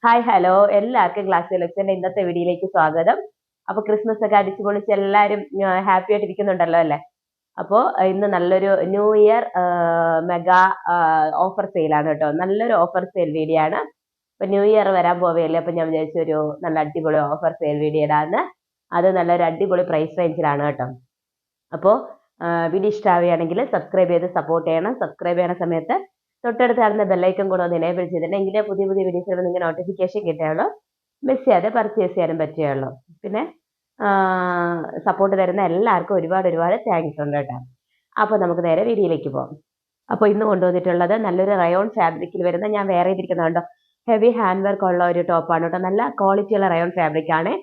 Hi hello എല്ലാവർക്കും class സെലക്ഷന്റെ ഇന്നത്തെ വീഡിയോയിലേക്ക് സ്വാഗതം. അപ്പൊ ക്രിസ്മസ് ഒക്കെ അടിച്ചു പൊളിച്ച് എല്ലാവരും ഹാപ്പി ആയിട്ട് ഇരിക്കുന്നുണ്ടല്ലോ അല്ലെ. അപ്പോൾ ഇന്ന് നല്ലൊരു ന്യൂ ഇയർ മെഗാ ഓഫർ സെയിലാണ് കേട്ടോ. നല്ലൊരു ഓഫർ സെയിൽ വീഡിയോ ആണ്. ഇപ്പൊ ന്യൂ ഇയർ വരാൻ പോവുകയല്ലേ, അപ്പൊ ഞാൻ വിചാരിച്ചു ഒരു നല്ല അടിപൊളി ഓഫർ സെയിൽ വീഡിയോ ഇടാന്ന്. അത് നല്ലൊരു അടിപൊളി പ്രൈസ് റേഞ്ചിലാണ് കേട്ടോ. അപ്പോൾ വീഡിയോ ഇഷ്ടമാവുകയാണെങ്കിൽ സബ്സ്ക്രൈബ് ചെയ്ത് സപ്പോർട്ട് ചെയ്യണം. സബ്സ്ക്രൈബ് ചെയ്യുന്ന സമയത്ത് തൊട്ടടുത്ത് കാണുന്ന ബെല്ലൈക്കൺ കൂടെ ഒന്ന് എനേബിൾ ചെയ്തിട്ടുണ്ടെങ്കിൽ പുതിയ പുതിയ വീഡിയോസ് നിങ്ങൾക്ക് നോട്ടിഫിക്കേഷൻ കിട്ടുകയുള്ളൂ. മിസ് ചെയ്യാതെ പർച്ചേസ് ചെയ്യാനും പറ്റുകയുള്ളൂ. പിന്നെ സപ്പോർട്ട് തരുന്ന എല്ലാവർക്കും ഒരുപാട് ഒരുപാട് താങ്ക്സ് ഉണ്ട് കേട്ടോ. അപ്പോൾ നമുക്ക് നേരെ വീഡിയോയിലേക്ക് പോകാം. അപ്പോൾ ഇന്ന് കൊണ്ടുവന്നിട്ടുള്ളത് നല്ലൊരു റയോൺ ഫാബ്രിക്കിൽ വരുന്ന, ഞാൻ വേറെ ചെയ്തിരിക്കുന്നുണ്ടോ, ഹെവി ഹാൻഡ് വർക്ക് ഉള്ള ഒരു ടോപ്പാണ് കേട്ടോ. നല്ല ക്വാളിറ്റിയുള്ള റയോൺ ഫാബ്രിക് ആണ്.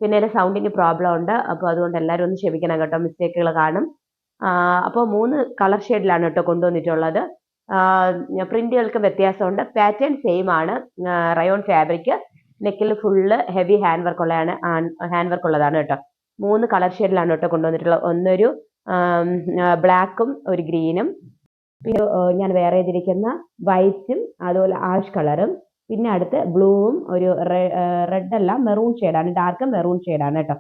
പിന്നെ എൻ്റെ സൗണ്ടിന് പ്രോബ്ലം ഉണ്ട്, അപ്പോൾ അതുകൊണ്ട് എല്ലാവരും ഒന്ന് ക്ഷമിക്കണം കേട്ടോ, മിസ്റ്റേക്കുകൾ കാണും. അപ്പോൾ 3 കളർ ഷെയ്ഡിലാണ് കേട്ടോ കൊണ്ടുവന്നിട്ടുള്ളത്. പ്രിന്റുകൾക്ക് വ്യത്യാസമുണ്ട്, പാറ്റേൺ സെയിം ആണ്. റയോൺ ഫാബ്രിക്, നെക്കിൽ ഫുള്ള് ഹെവി ഹാൻഡ് വർക്ക് ഉള്ളതാണ് കേട്ടോ. 3 കളർ ഷെയ്ഡിലാണ് കേട്ടോ കൊണ്ടുവന്നിട്ടുള്ളത്. ഒന്നൊരു ബ്ലാക്കും ഒരു ഗ്രീനും, പിന്നെ ഞാൻ വേറെ ചെയ്തിരിക്കുന്ന വൈറ്റും അതുപോലെ ആഷ് കളറും, പിന്നെ അടുത്ത് ബ്ലൂവും ഒരു റെഡ് അല്ല മെറൂൺ ഷെയ്ഡാണ്, ഡാർക്ക് മെറൂൺ ഷെയ്ഡാണ് കേട്ടോ.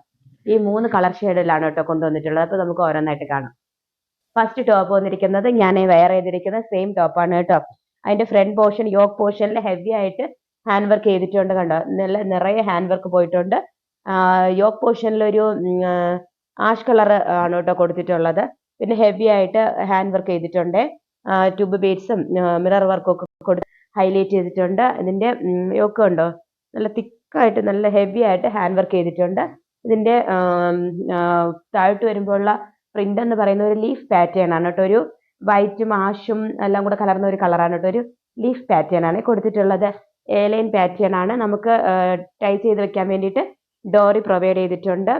ഈ 3 കളർ ഷെയ്ഡിലാണ് കേട്ടോ കൊണ്ടുവന്നിട്ടുള്ളത്. അപ്പോൾ നമുക്ക് ഓരോന്നായിട്ട് കാണാം. ഫസ്റ്റ് ടോപ്പ് വന്നിരിക്കുന്നത് ഞാൻ വെയർ ചെയ്തിരിക്കുന്ന സെയിം ടോപ്പാണ് കേട്ടോ. അതിന്റെ ഫ്രണ്ട് പോർഷൻ, യോക്ക് പോർഷനിൽ ഹെവി ആയിട്ട് ഹാൻഡ് വർക്ക് ചെയ്തിട്ടുണ്ട് കണ്ടോ. നിറയെ ഹാൻഡ് വർക്ക് പോയിട്ടുണ്ട്. യോക്ക് പോർഷനിൽ ഒരു ആഷ് കളർ ആണ് കേട്ടോ കൊടുത്തിട്ടുള്ളത്. പിന്നെ ഹെവി ആയിട്ട് ഹാൻഡ് വർക്ക് ചെയ്തിട്ടുണ്ട്. ട്യൂബ് ബീഡ്സും മിറർ വർക്കും ഒക്കെ കൊടുത്ത് ഹൈലൈറ്റ് ചെയ്തിട്ടുണ്ട്. ഇതിന്റെ യോക്ക് ഉണ്ടോ, നല്ല തിക്കായിട്ട് നല്ല ഹെവി ആയിട്ട് ഹാൻഡ് വർക്ക് ചെയ്തിട്ടുണ്ട്. ഇതിന്റെ താഴോട്ട് വരുമ്പോഴുള്ള പ്രിന്റ് എന്ന് പറയുന്ന ഒരു ലീഫ് പാറ്റേൺ ആണ് കേട്ടോ. ഒരു വൈറ്റും ആഷും എല്ലാം കൂടെ കലർന്ന ഒരു കളറാണ് കേട്ടോ. ഒരു ലീഫ് പാറ്റേൺ ആണ് കൊടുത്തിട്ടുള്ളത്. എലൈൻ പാറ്റേൺ ആണ്. നമുക്ക് ടൈ ചെയ്ത് വെക്കാൻ വേണ്ടിയിട്ട് ഡോറി പ്രൊവൈഡ് ചെയ്തിട്ടുണ്ട്.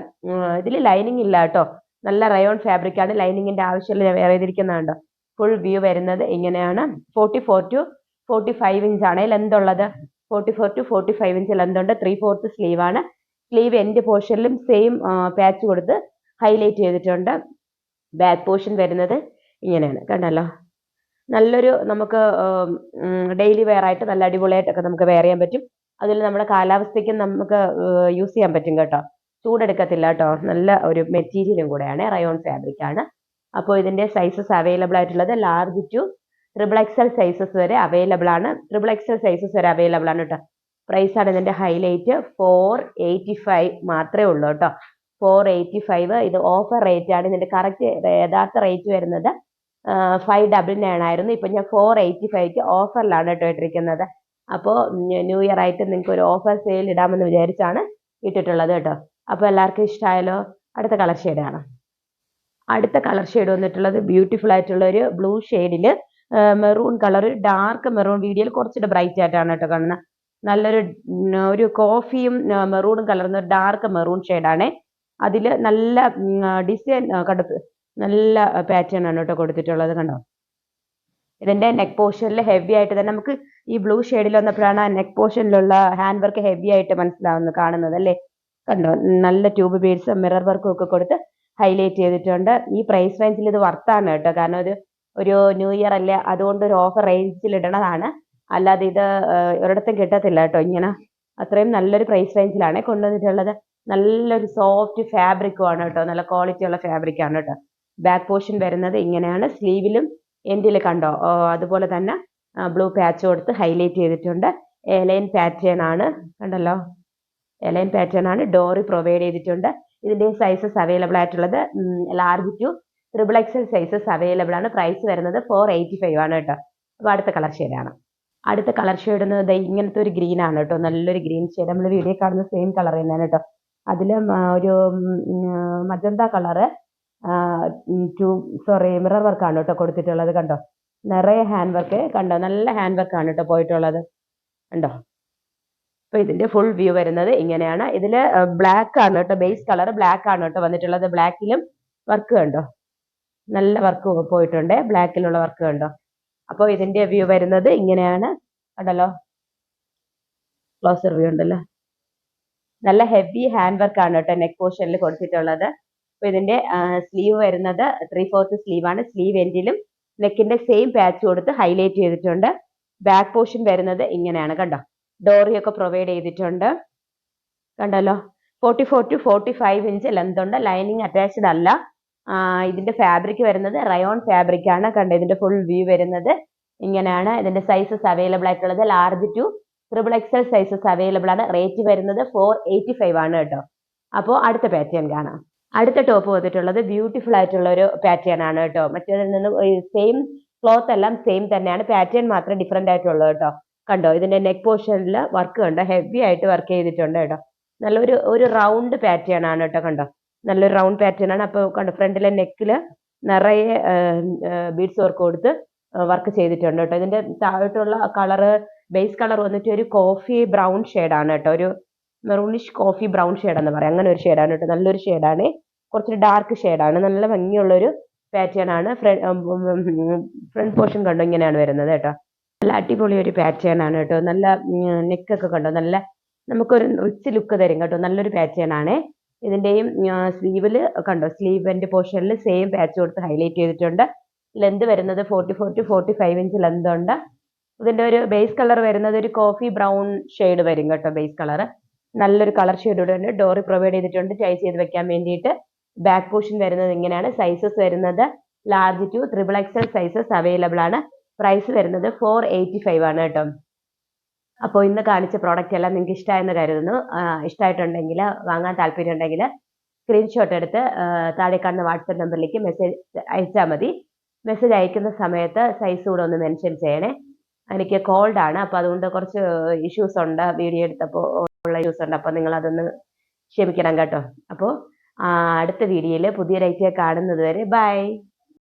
ഇതിൽ ലൈനിങ് ഇല്ല കേട്ടോ. നല്ല റയോൺ ഫാബ്രിക് ആണ്, ലൈനിങ്ങിന്റെ ആവശ്യമില്ല. ഞാൻ വേറെ ചെയ്തിരിക്കുന്നുണ്ടോ. ഫുൾ വ്യൂ വരുന്നത് ഇങ്ങനെയാണ്. 44 to 45 ഇഞ്ച് ആണ് ലെന്ത് ഉള്ളത്. 44 to 45 ഇഞ്ച് ലെന്ത് ഉണ്ട്. 3/4 സ്ലീവ് ആണ്. സ്ലീവ് എൻഡ് പോർഷനിലും സെയിം പാച്ച് കൊടുത്ത് ഹൈലൈറ്റ് ചെയ്തിട്ടുണ്ട്. ബാക്ക് പോർഷൻ വരുന്നത് ഇങ്ങനെയാണ് കണ്ടല്ലോ. നല്ലൊരു നമുക്ക് ഡെയിലി വെയർ ആയിട്ട് നല്ല അടിപൊളിയായിട്ടൊക്കെ നമുക്ക് വെയർ ചെയ്യാൻ പറ്റും. അതിൽ നമ്മുടെ കാലാവസ്ഥയ്ക്കും നമുക്ക് യൂസ് ചെയ്യാൻ പറ്റും കേട്ടോ. ചൂടെടുക്കത്തില്ല കേട്ടോ. നല്ല ഒരു മെറ്റീരിയലും കൂടെയാണ്, റയോൺ ഫാബ്രിക് ആണ്. അപ്പോൾ ഇതിന്റെ സൈസസ് അവൈലബിൾ ആയിട്ടുള്ളത് ലാർജ് ടു XXL സൈസസ് വരെ അവൈലബിൾ ആണ്. XXL സൈസസ് വരെ അവൈലബിൾ ആണ് കേട്ടോ. പ്രൈസ് ആണ് ഇതിന്റെ ഹൈലൈറ്റ്. 485 മാത്രമേ ഉള്ളൂ കേട്ടോ. 485. ഇത് ഓഫർ റേറ്റ് ആണ്. ഇതിന്റെ കറക്റ്റ് യഥാർത്ഥ റേറ്റ് വരുന്നത് 599 ആയിരുന്നു. ഇപ്പൊ ഞാൻ 485ക്ക് ഓഫറിലാണ് കേട്ടോ ഇട്ടിരിക്കുന്നത്. അപ്പോൾ ന്യൂ ഇയർ ആയിട്ട് നിങ്ങൾക്ക് ഒരു ഓഫർ സെയിൽ ഇടാമെന്ന് വിചാരിച്ചാണ് ഇട്ടിട്ടുള്ളത് കേട്ടോ. അപ്പോൾ എല്ലാവർക്കും ഇഷ്ടമായല്ലോ. അടുത്ത കളർ ഷെയ്ഡ് ആണ്. അടുത്ത കളർ ഷെയ്ഡ് വന്നിട്ടുള്ളത് ബ്യൂട്ടിഫുൾ ആയിട്ടുള്ള ഒരു ബ്ലൂ ഷെയ്ഡില് മെറൂൺ കളർ, ഡാർക്ക് മെറൂൺ. വീഡിയോയിൽ കുറച്ചുകൂടെ ബ്രൈറ്റ് ആയിട്ടാണ് കേട്ടോ കാണുന്നത്. നല്ലൊരു ഒരു കോഫിയും മെറൂണും കലർന്ന ഡാർക്ക് മെറൂൺ ഷെയ്ഡാണ്. അതിൽ നല്ല ഡിസൈൻ കണ്ടത്, നല്ല പാറ്റേൺ ആണ് കേട്ടോ കൊടുത്തിട്ടുള്ളത് കണ്ടോ. ഇതിന്റെ നെക്ക് പോർഷനിൽ ഹെവി ആയിട്ട് തന്നെ നമുക്ക് ഈ ബ്ലൂ ഷെയ്ഡിൽ വന്നപ്പോഴാണ് നെക്ക് പോർഷനിലുള്ള ഹാൻഡ് വർക്ക് ഹെവി ആയിട്ട് കാണുന്നത് അല്ലേ. കണ്ടോ, നല്ല ട്യൂബ് ബീഡ്സും മിറർ വർക്കും ഒക്കെ കൊടുത്ത് ഹൈലൈറ്റ് ചെയ്തിട്ടുണ്ട്. ഈ പ്രൈസ് റേഞ്ചിൽ ഇത് വർത്താണ് കേട്ടോ. കാരണം ഒരു ന്യൂ ഇയർ അല്ലേ, അതുകൊണ്ട് ഒരു ഓഫർ റേഞ്ചിൽ ഇടണതാണ്. അല്ലാതെ ഇത് ഒരിടത്തും കിട്ടത്തില്ല കേട്ടോ. ഇങ്ങനെ അത്രയും നല്ലൊരു പ്രൈസ് റേഞ്ചിലാണ് കൊണ്ടുവന്നിട്ടുള്ളത്. നല്ലൊരു സോഫ്റ്റ് ഫാബ്രിക്കും ആണ് കേട്ടോ. നല്ല ക്വാളിറ്റി ഉള്ള ഫാബ്രിക് ആണ് കേട്ടോ. ബാക്ക് പോർഷൻ വരുന്നത് ഇങ്ങനെയാണ്. സ്ലീവിലും എൻഡിൽ കണ്ടോ അതുപോലെ തന്നെ ബ്ലൂ പാച്ച് കൊടുത്ത് ഹൈലൈറ്റ് ചെയ്തിട്ടുണ്ട്. എലൈൻ പാറ്റേൺ ആണ് കണ്ടല്ലോ. എലൈൻ പാറ്റേൺ ആണ്. ഡോറി പ്രൊവൈഡ് ചെയ്തിട്ടുണ്ട്. ഇതിന്റെ സൈസസ് അവൈലബിൾ ആയിട്ടുള്ളത് large to XXL sizes available ആണ്. പ്രൈസ് വരുന്നത് 485 ആണ് കേട്ടോ. അപ്പോൾ അടുത്ത കളർ ഷെയ്ഡാണ്. അടുത്ത കളർ ഷെയ്ഡ് ഇങ്ങനത്തെ ഒരു ഗ്രീൻ ആണ് കേട്ടോ. നല്ലൊരു ഗ്രീൻ ഷെയ്ഡ്. നമ്മൾ വീഡിയോ കാണുന്ന സെയിം കളർ തന്നെയാണ് കേട്ടോ. അതിൽ ഒരു മജന്ത കളറ് മിറർ വർക്കാണ് കേട്ടോ കൊടുത്തിട്ടുള്ളത് കണ്ടോ. നിറയെ ഹാൻഡ് വർക്ക് കണ്ടോ. നല്ല ഹാൻഡ് വർക്കാണ് കേട്ടോ പോയിട്ടുള്ളത് കണ്ടോ. അപ്പൊ ഇതിന്റെ ഫുൾ വ്യൂ വരുന്നത് ഇങ്ങനെയാണ്. ഇതില് ബ്ലാക്ക് ആണ് കേട്ടോ. ബേസ് കളർ ബ്ലാക്ക് ആണ് കേട്ടോ വന്നിട്ടുള്ളത്. ബ്ലാക്കിലും വർക്ക് കണ്ടോ, നല്ല വർക്ക് പോയിട്ടുണ്ട്. ബ്ലാക്കിലുള്ള വർക്ക് കണ്ടോ. അപ്പോൾ ഇതിന്റെ വ്യൂ വരുന്നത് ഇങ്ങനെയാണ് കണ്ടല്ലോ. ക്ലോസർ വ്യൂ ഉണ്ടല്ലോ. നല്ല ഹെവി ഹാൻഡ് വർക്ക് ആണ് കേട്ടോ നെക്ക് പോർഷനിൽ കൊടുത്തിട്ടുള്ളത്. അപ്പൊ ഇതിന്റെ സ്ലീവ് വരുന്നത് 3/4 സ്ലീവ് ആണ്. സ്ലീവ് എൻഡിലും നെക്കിന്റെ സെയിം പാച്ച് കൊടുത്ത് ഹൈലൈറ്റ് ചെയ്തിട്ടുണ്ട്. ബാക്ക് പോർഷൻ വരുന്നത് ഇങ്ങനെയാണ് കണ്ടോ. ഡോറിയൊക്കെ പ്രൊവൈഡ് ചെയ്തിട്ടുണ്ട്. കണ്ടല്ലോ, 44 to 45 ഇഞ്ച് ലെന്ത് ഉണ്ട്. ലൈനിങ് അറ്റാച്ച്ഡ് അല്ല. ഇതിന്റെ ഫാബ്രിക് വരുന്നത് റയോൺ ഫാബ്രിക് ആണ്. കണ്ടോ, ഇതിന്റെ ഫുൾ വ്യൂ വരുന്നത് ഇങ്ങനെയാണ്. ഇതിന്റെ സൈസസ് അവൈലബിൾ ആയിട്ടുള്ളത് large to XXL sizes available ആണ്. റേറ്റ് വരുന്നത് 485 ആണ് കേട്ടോ. അപ്പോൾ അടുത്ത പാറ്റേൺ കാണാം. അടുത്ത ടോപ്പ് വന്നിട്ടുള്ളത് ബ്യൂട്ടിഫുൾ ആയിട്ടുള്ള ഒരു പാറ്റേൺ ആണ് കേട്ടോ. മറ്റേതിൽ നിന്ന് സെയിം ക്ലോത്ത് എല്ലാം സെയിം തന്നെയാണ്, പാറ്റേൺ മാത്രം ഡിഫറെന്റ് ആയിട്ടുള്ളത് കേട്ടോ. കണ്ടോ, ഇതിന്റെ നെക്ക് പോർഷനിൽ വർക്ക് കണ്ടോ, ഹെവി ആയിട്ട് വർക്ക് ചെയ്തിട്ടുണ്ട് കേട്ടോ. നല്ലൊരു റൗണ്ട് പാറ്റേൺ ആണ് കേട്ടോ. കണ്ടോ, നല്ലൊരു റൗണ്ട് പാറ്റേൺ ആണ്. അപ്പോൾ കണ്ടോ, ഫ്രണ്ടിലെ നെക്കിൽ നിറയെ ബീഡ്സ് വർക്ക് കൊടുത്ത് വർക്ക് ചെയ്തിട്ടുണ്ട് കേട്ടോ. ഇതിന്റെ താഴോട്ടുള്ള കളറ്, ബേസ് കളർ വന്നിട്ട് ഒരു കോഫി ബ്രൗൺ ആണ് കേട്ടോ. ഒരു മെറൂണിഷ് കോഫി ബ്രൗൺ എന്ന് പറയാം. അങ്ങനെ ഒരു ഷെയ്ഡാണ് കേട്ടോ. നല്ലൊരു ഷെയ്ഡാണ്, കുറച്ചൊരു ഡാർക്ക് ഷെയ്ഡാണ്. നല്ല ഭംഗിയുള്ളൊരു പാറ്റേൺ ആണ്. ഫ്രണ്ട് പോർഷൻ കണ്ടോ, ഇങ്ങനെയാണ് വരുന്നത് കേട്ടോ. നല്ല അടിപൊളി ഒരു പാറ്റേൺ ആണ് കേട്ടോ. നല്ല നെക്കൊക്കെ കണ്ടോ, നല്ല നമുക്കൊരു റിച്ച് ലുക്ക് തരും കേട്ടോ. നല്ലൊരു പാറ്റേൺ ആണ്. ഇതിന്റെയും സ്ലീവില് കണ്ടോ, സ്ലീവിന്റെ പോർഷനിൽ സെയിം പാച്ച് കൊടുത്ത് ഹൈലൈറ്റ് ചെയ്തിട്ടുണ്ട്. ലെന്ത് വരുന്നത് 44 to 45 ഇഞ്ച് ലെന്ത് ഉണ്ട്. ഇതിന്റെ ഒരു ബേസ് കളർ വരുന്നത് ഒരു കോഫി ബ്രൗൺ ഷെയ്ഡ് വരും കേട്ടോ. ബേസ് കളർ നല്ലൊരു കളർ ഷെയ്ഡ് ഉണ്ട്. ഡോറി പ്രൊവൈഡ് ചെയ്തിട്ടുണ്ട് ടൈ ചെയ്ത് വെക്കാൻ വേണ്ടിയിട്ട്. ബാക്ക് പോർഷൻ വരുന്നത് ഇങ്ങനെയാണ്. സൈസസ് വരുന്നത് large to XXL sizes available ആണ്. പ്രൈസ് വരുന്നത് 485 ആണ് കേട്ടോ. അപ്പോൾ ഇന്ന് കാണിച്ച പ്രോഡക്റ്റ് എല്ലാം നിങ്ങൾക്ക് ഇഷ്ടമായെന്ന് കരുതുന്നു. ഇഷ്ടമായിട്ടുണ്ടെങ്കിൽ, വാങ്ങാൻ താല്പര്യം ഉണ്ടെങ്കിൽ സ്ക്രീൻഷോട്ട് എടുത്ത് താഴെ കാണുന്ന വാട്സപ്പ് നമ്പറിലേക്ക് മെസ്സേജ് അയച്ചാൽ മതി. മെസ്സേജ് അയക്കുന്ന സമയത്ത് സൈസ് കൂടെ ഒന്ന് മെൻഷൻ ചെയ്യണേ. എനിക്ക് കോൾഡ് ആണ്, അപ്പോൾ അതുകൊണ്ട് കുറച്ച് ഇഷ്യൂസ് ഉണ്ട്. വീഡിയോ എടുത്തപ്പോൾ ഉള്ള ഇഷ്യൂസ് ഉണ്ട്. അപ്പോൾ നിങ്ങൾ അതൊന്ന് ക്ഷമിക്കണം കേട്ടോ. അപ്പോൾ അടുത്ത വീഡിയോയിൽ പുതിയൊരു ഐറ്റം കാണുന്നത് വരെ ബൈ.